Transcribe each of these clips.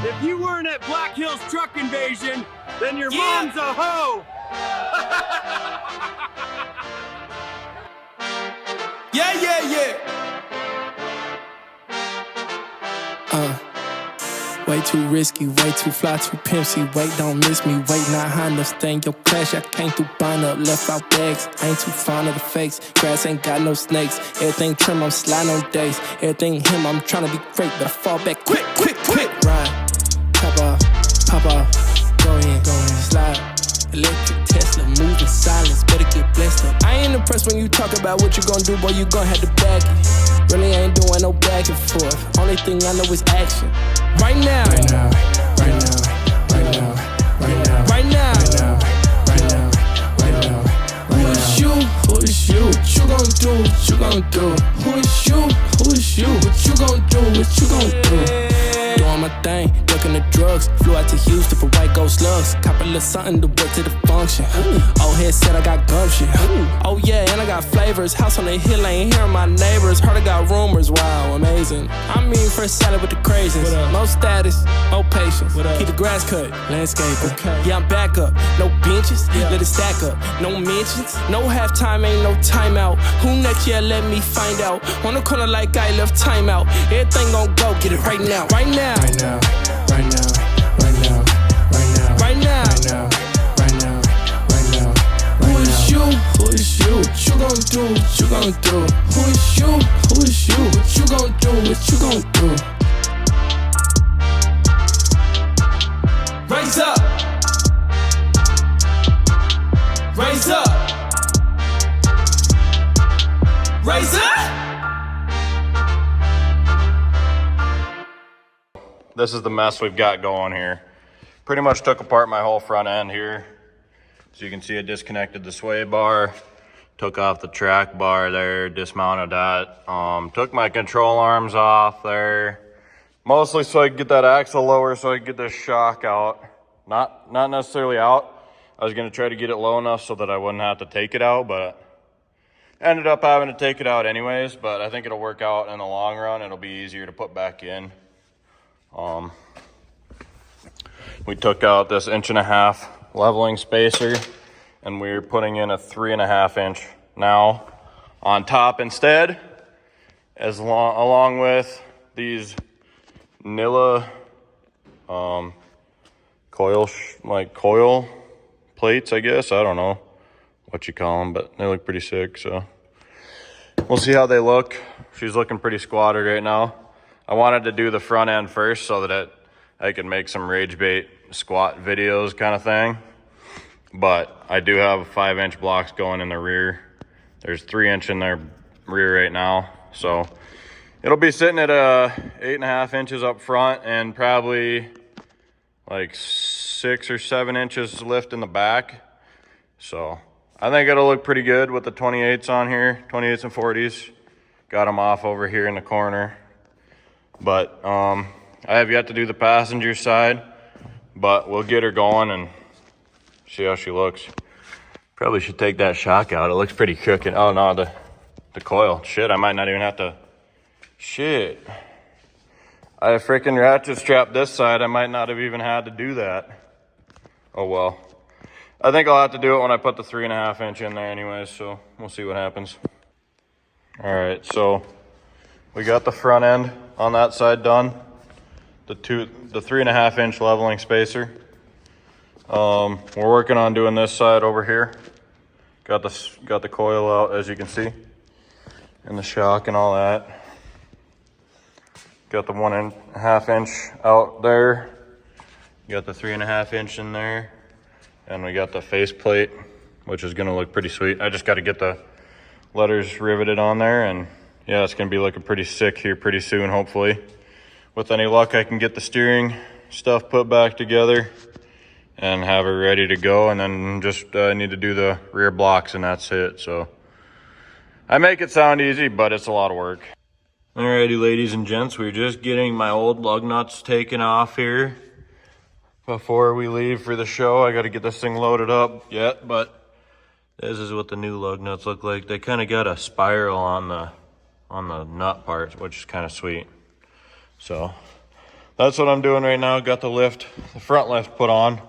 If you weren't at Black Hills Truck Invasion, then your mom's a hoe! Way too risky, way too fly, too pimpsy. Wait, don't miss me. Wait, not high enough, stay in your clash. I came through, bind up, left out bags. I ain't too fond of the fakes. Grass ain't got no snakes. Everything trim, I'm sliding on days. Everything him, I'm trying to be great, but I fall back quick. Ride, pop off, go in, slide. Electric Tesla, moving silence, better get blessed up. I ain't impressed when you talk about what you gon' do, boy, you gon' have to back it. Really ain't doing no back and forth. Only thing I know is action. Right now. Right now. Right now. Right now. Right now. Right now. Right now. Right now. Who is you? Who is you? What you gon' do? What you gon' do? Who is you? Who is you? What you gon' do? What you gon' do? Doing my thing, ducking the drugs. Flew out to Houston for white gold slugs. Cop a little something to wet to the function. Old head said I got gumption. Oh yeah, and I got flavors. House on the hill, ain't hearing my neighbors. Heard I got rumors, wow, amazing. I mean, first salad with the crazies. More status, more patience. Keep the grass cut, landscaping. Yeah, I'm back up, no benches, let it stack up. No mentions, no halftime, ain't no timeout. Who next year, let me find out. On the corner like I left timeout. Everything gon' go, get it right now. Right now. Right now, right now, right now, right now, right now, right now, right now. Who is you? Who is you? What you gon' do? What you gon' do? Who is you? Who is you? What you gon' do? What you gon' do? Raise up, raise up, raise up. This is the mess we've got going here. Pretty much took apart my whole front end here. So you can see I disconnected the sway bar, took off the track bar there, dismounted that. Took my control arms off there, mostly so I could get that axle lower so I could get this shock out. Not necessarily out. I was gonna try to get it low enough so that I wouldn't have to take it out, but ended up having to take it out anyways, but I think it'll work out in the long run. It'll be easier to put back in. We took out this 1.5 inch leveling spacer and we're putting in a 3.5 inch now on top instead, along with these Nilla coil plates, I guess. I don't know what you call them, but they look pretty sick, so we'll see how they look. She's looking pretty squatted right now. I wanted to do the front end first so that I could make some rage bait squat videos kind of thing. But I do have 5 inch blocks going in the rear. There's 3 inch in their rear right now. So it'll be sitting at 8.5 inches up front and probably like 6 or 7 inches lift in the back. So I think it'll look pretty good with the 28s on here, 28s and 40s. Got them off over here in the corner. But I have yet to do the passenger side, but we'll get her going and see how she looks. Probably should take that shock out. It looks pretty crooked. Oh no, the coil. Shit, I might not even have to. Shit. I have freaking ratchet strapped this side. I might not have even had to do that. Oh well. I think I'll have to do it when I put the 3.5 inch in there anyways, so we'll see what happens. All right, so we got the front end on that side done. The 3.5 inch leveling spacer. We're working on doing this side over here. Got the coil out, as you can see, and the shock and all that. Got the 1.5 inch out there. Got the 3.5 inch in there, and we got the faceplate, which is gonna look pretty sweet. I just got to get the letters riveted on there, and yeah, it's gonna be looking pretty sick here pretty soon, hopefully. With any luck, I can get the steering stuff put back together and have it ready to go, and then just need to do the rear blocks and that's it. So I make it sound easy, but it's a lot of work. Alrighty, ladies and gents, we're just getting my old lug nuts taken off here before we leave for the show. I got to get this thing loaded up yet, but this is what the new lug nuts look like. They kind of got a spiral on the nut parts, which is kind of sweet. So That's what I'm doing right now. Got the front lift put on.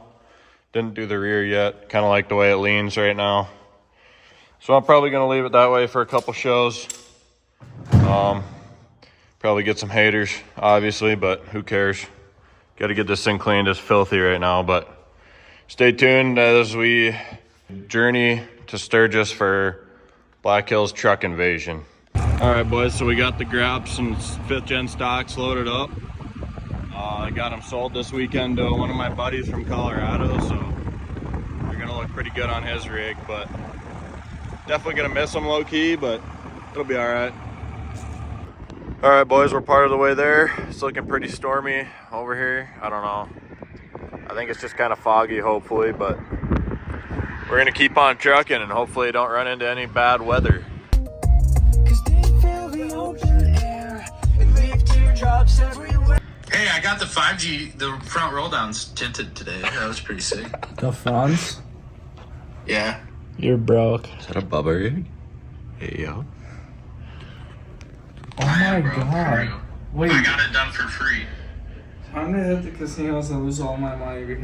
Didn't do the rear yet. Kind of like the way it leans right now. So I'm probably going to leave it that way for a couple shows. Probably get some haters, obviously, but who cares? Got to get this thing cleaned. It's filthy right now, but stay tuned as we journey to Sturgis for Black Hills truck invasion. All right, boys, so we got the Graps and 5th gen stocks loaded up. I got them sold this weekend to one of my buddies from Colorado, so they're going to look pretty good on his rig, but definitely going to miss them low-key, but it'll be all right. All right, boys, we're part of the way there. It's looking pretty stormy over here. I don't know. I think it's just kind of foggy, hopefully, but we're going to keep on trucking and hopefully don't run into any bad weather. Hey, I got the 5G, the front roll downs tinted today. That was pretty sick. The fronts? Yeah. You're broke. Is that a Bubba rig? Hey, yo. Oh my Bro, for god. real. Wait, I got it done for free. I'm gonna hit the casinos and lose all my money.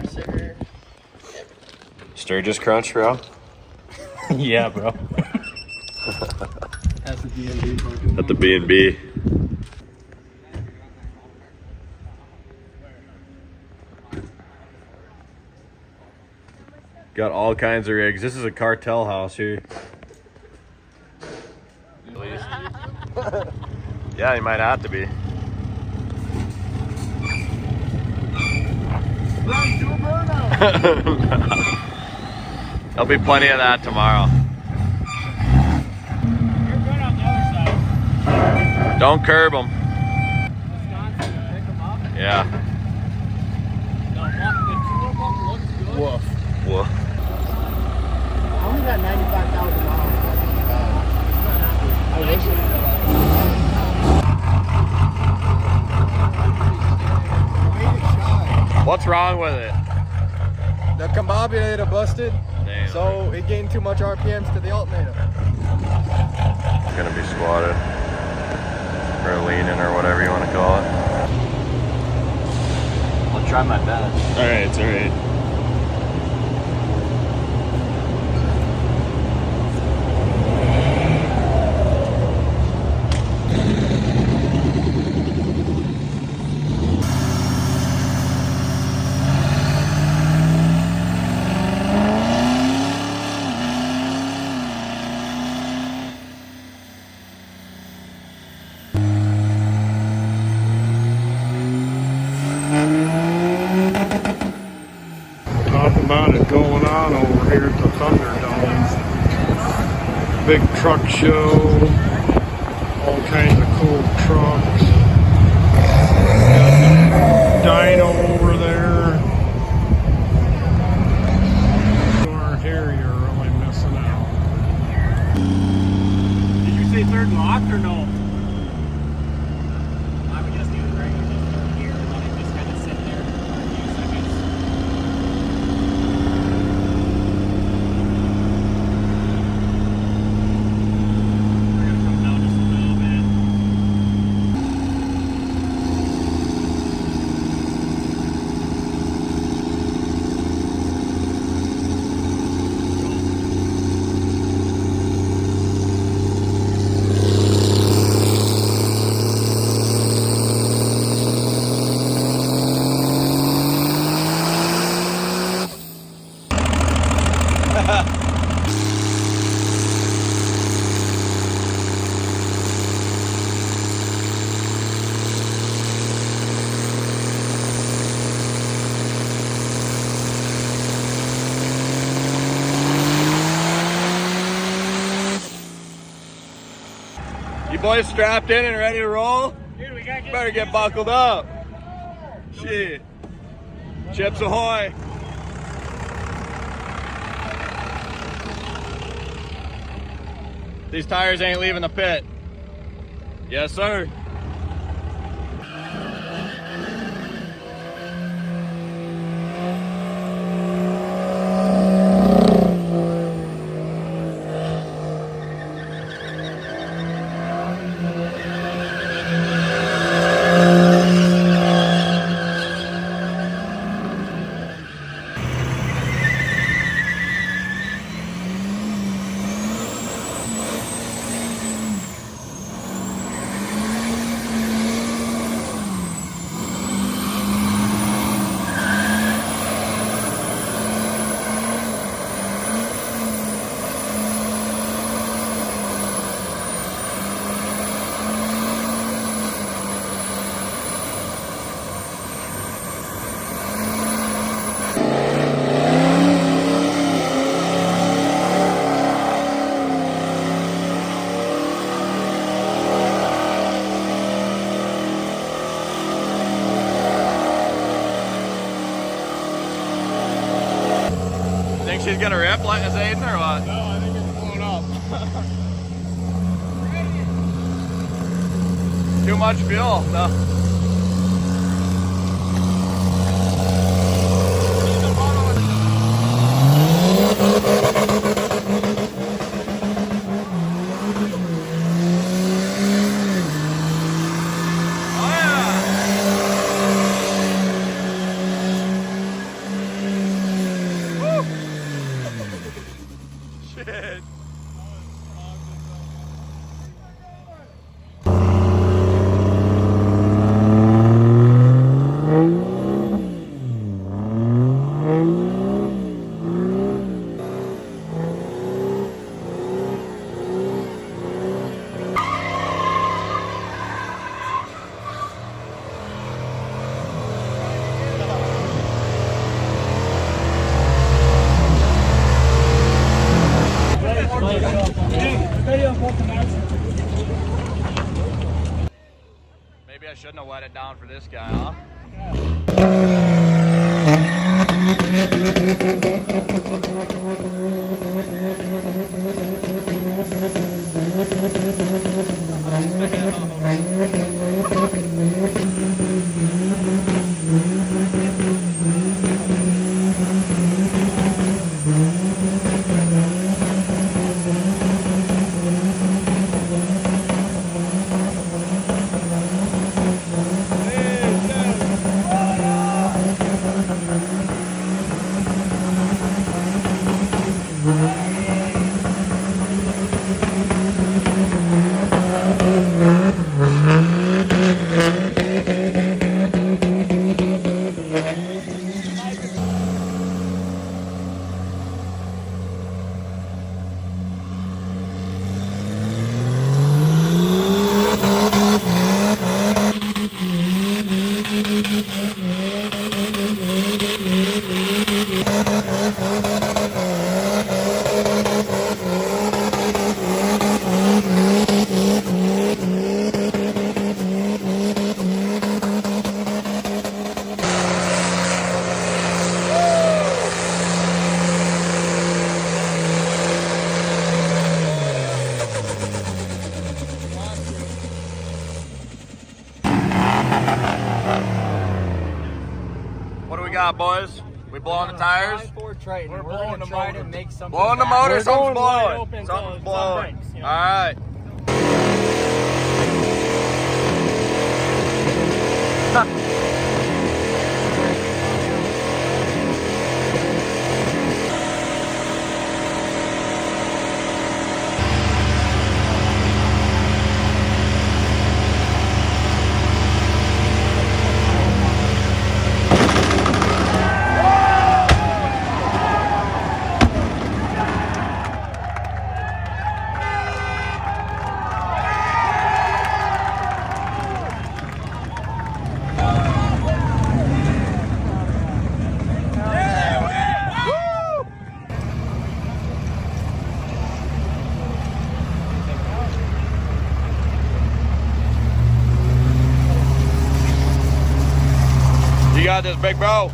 Sturgis crunch, bro? Yeah, bro. That's the D&D fucking. At the B&B. Got all kinds of rigs. This is a cartel house here. Yeah, you might have to be. There'll be plenty of that tomorrow. You're good on the other side. Don't curb them. Wisconsin, pick them up. Yeah. The 2 of them look good. Woof. Whoa. I only got 95,000 miles. I wish it. What's wrong with it? The combobulator busted, Damn. so it gained too much RPMs to the alternator. It's gonna be squatted. Or leaning or whatever you want to call it. I'll try my best. Alright, it's alright. Talking about it going on over here at the Thunderdome. Big truck show, all kinds of cool trucks. Got the dyno over there. If you aren't here, you're really missing out. Did you say third lock or no? I would just do it right. Just do it here and let it just kind of sit there for a few seconds. We're gonna come down just a little bit. You boys strapped in and ready to roll? Dude, we gotta Better get buckled up. Shit. Chips ahoy. These tires ain't leaving the pit. Yes, sir. she's gonna rip like as Aiden or what? No, I think it's blown up. Too much fuel. No. Shit. Maybe I shouldn't have let it down for this guy, huh? What do we got, boys? We blowing the tires? We're blowing the motor. Make something Blowing the motor? Something's blowing. Something's blowing. All right. You got this, big bro.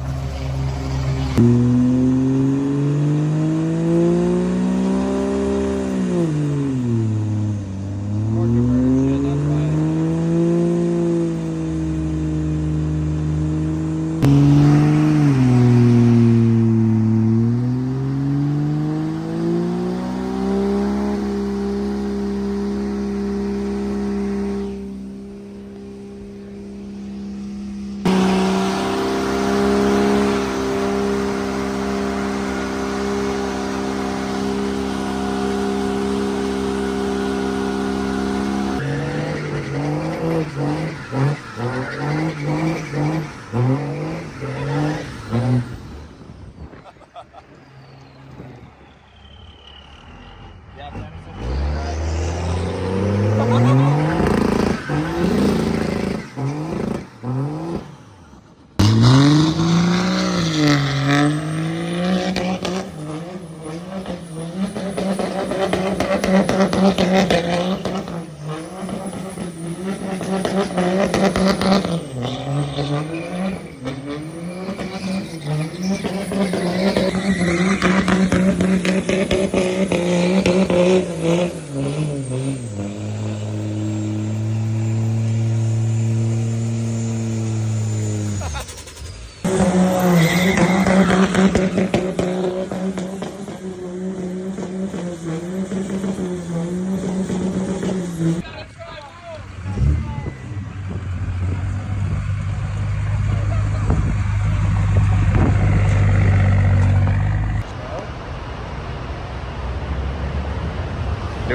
New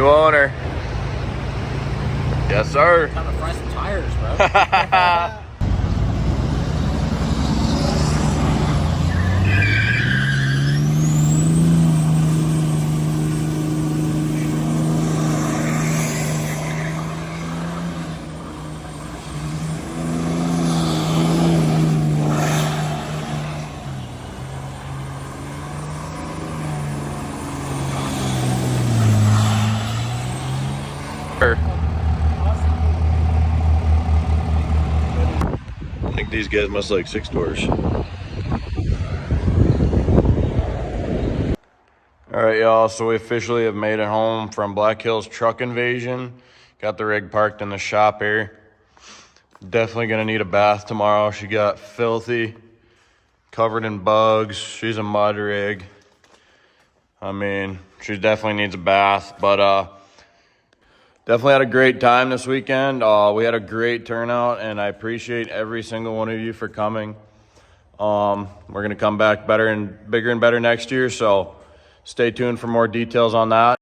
owner. Yes, sir. Time to fry some tires, bro. I think these guys must like 6 doors. All right, y'all, so we officially have made it home from Black Hills truck invasion. Got the rig parked in the shop here. Definitely gonna need a bath tomorrow. She got filthy, covered in bugs. She's a mud rig. I mean, she definitely needs a bath, but definitely had a great time this weekend. We had a great turnout, and I appreciate every single one of you for coming. We're going to come back better and bigger and better next year, so stay tuned for more details on that.